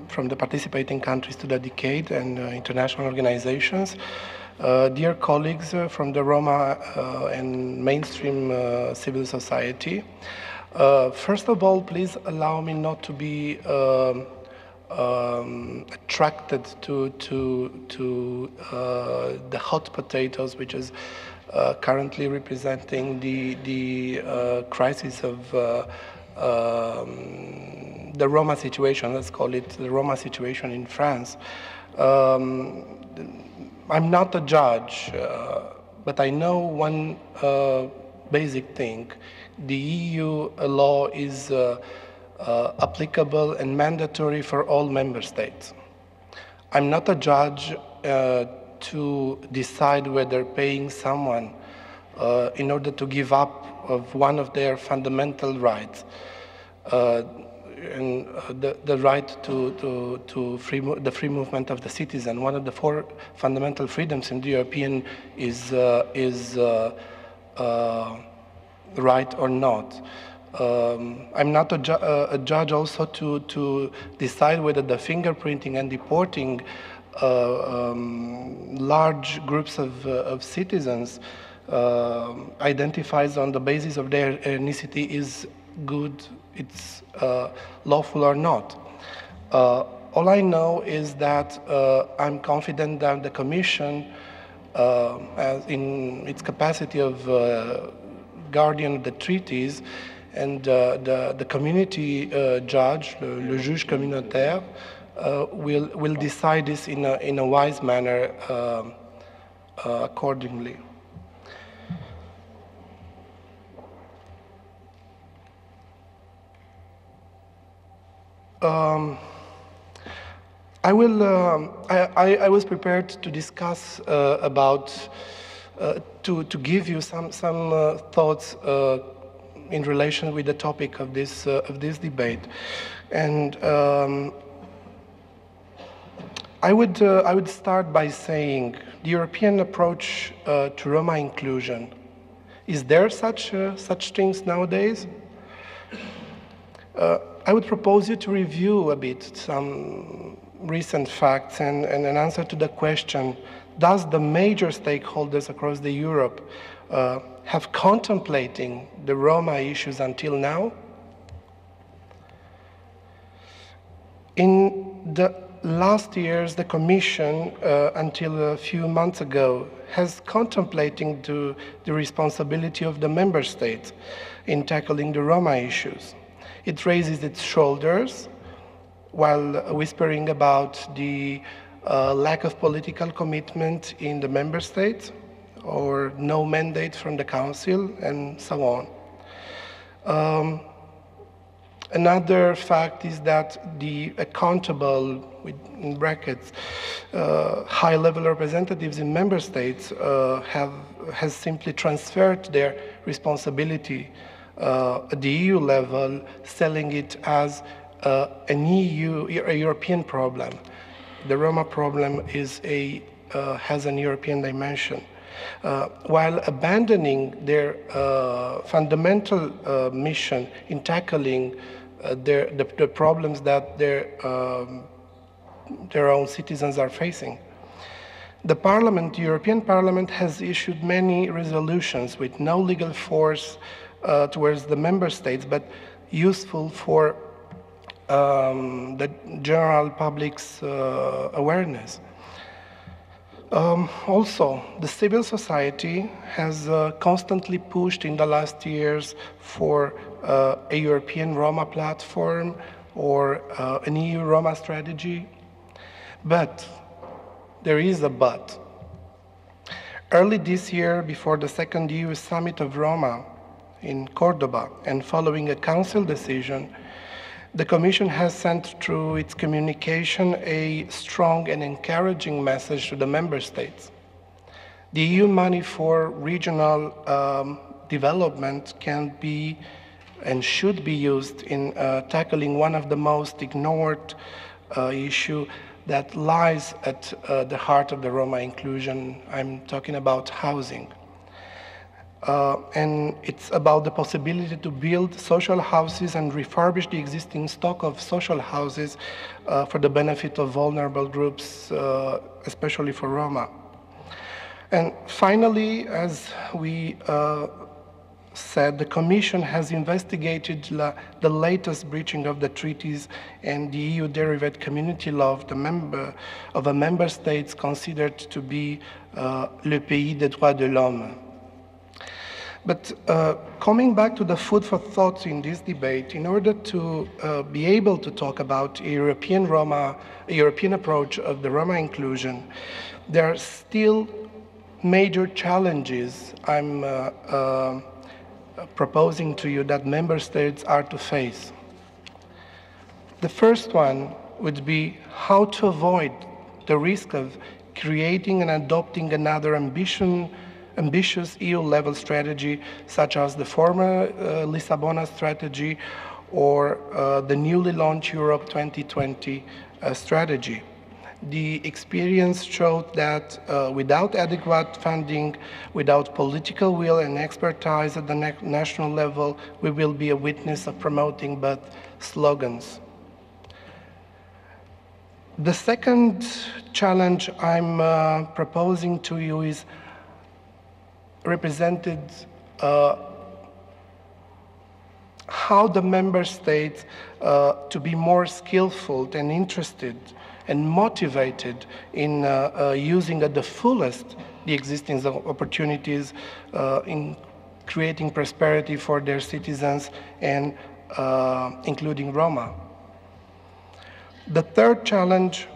from the participating countries to the decade and international organizations, dear colleagues from the Roma and mainstream civil society. First of all, please allow me not to be attracted to the hot potatoes, which is currently representing the crisis of the Roma situation. Let's call it the Roma situation in France. I'm not a judge, but I know one basic thing. The EU law is applicable and mandatory for all member states. I'm not a judge to decide whether paying someone in order to give up of one of their fundamental rights, and the right to the free movement of the citizen, one of the 4 fundamental freedoms in the European is right or not. I'm not a judge also to decide whether the fingerprinting and deporting large groups of citizens identifies on the basis of their ethnicity is good, it's lawful or not. All I know is that I'm confident that the Commission, as in its capacity of guardian of the treaties, and the community judge, le juge communautaire, will decide this in a wise manner accordingly. I was prepared to discuss about to give you some thoughts in relation with the topic of this debate, and I would start by saying the European approach to Roma inclusion. Is there such things nowadays? I would propose you to review a bit some recent facts and an answer to the question: does the major stakeholders across the Europe have contemplating the Roma issues until now? In the last years, the Commission, until a few months ago, has contemplating the responsibility of the member states in tackling the Roma issues. It raises its shoulders while whispering about the lack of political commitment in the member states, or no mandate from the Council, and so on. Another fact is that the accountable, in brackets, high-level representatives in member states has simply transferred their responsibility at the EU level, selling it as a European problem. The Roma problem is has an European dimension, while abandoning their fundamental mission in tackling the problems that their own citizens are facing. The Parliament, the European Parliament, has issued many resolutions with no legal force towards the member states, but useful for the general public's awareness. Also, the civil society has constantly pushed in the last years for a European Roma platform or an EU Roma strategy. But there is a but. Early this year, before the second EU Summit of Roma in Cordoba, and following a Council decision, the Commission has sent through its communication a strong and encouraging message to the member states. The EU money for regional development can be and should be used in tackling one of the most ignored issues that lies at the heart of the Roma inclusion. I'm talking about housing. and it's about the possibility to build social houses and refurbish the existing stock of social houses for the benefit of vulnerable groups, especially for Roma. And finally, as we said, the Commission has investigated the latest breaching of the treaties and the EU-derived community law of a member states considered to be le pays des droits de l'homme. But coming back to the food for thought in this debate, in order to be able to talk about a European approach of the Roma inclusion, there are still major challenges I'm proposing to you that member states are to face. The first one would be how to avoid the risk of creating and adopting another ambitious EU-level strategy, such as the former Lisbona strategy or the newly launched Europe 2020 strategy. The experience showed that without adequate funding, without political will and expertise at the national level, we will be a witness of promoting but slogans. The second challenge I'm proposing to you is represented how the member states to be more skillful and interested and motivated in using at the fullest the existing opportunities in creating prosperity for their citizens and including Roma. The third challenge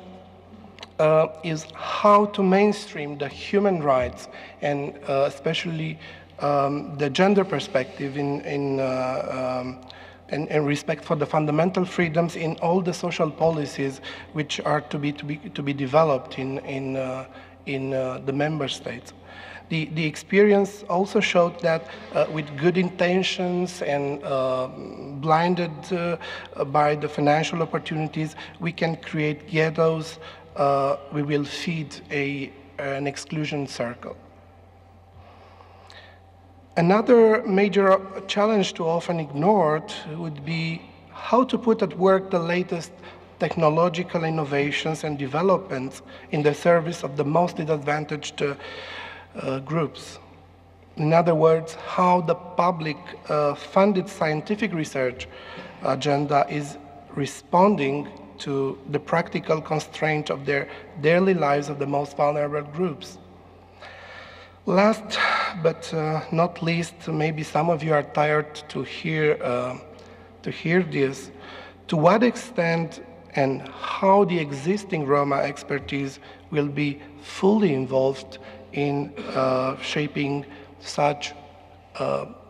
is how to mainstream the human rights and especially the gender perspective in respect for the fundamental freedoms in all the social policies which are to be developed in the member states. The experience also showed that with good intentions and blinded by the financial opportunities, we can create ghettos. We will feed an exclusion circle. Another major challenge too often ignored would be how to put at work the latest technological innovations and developments in the service of the most disadvantaged groups. In other words, how the public funded scientific research agenda is responding to the practical constraint of their daily lives of the most vulnerable groups. Last but not least, maybe some of you are tired to hear this. To what extent and how the existing Roma expertise will be fully involved in shaping such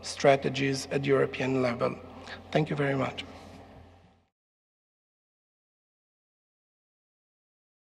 strategies at European level? Thank you very much.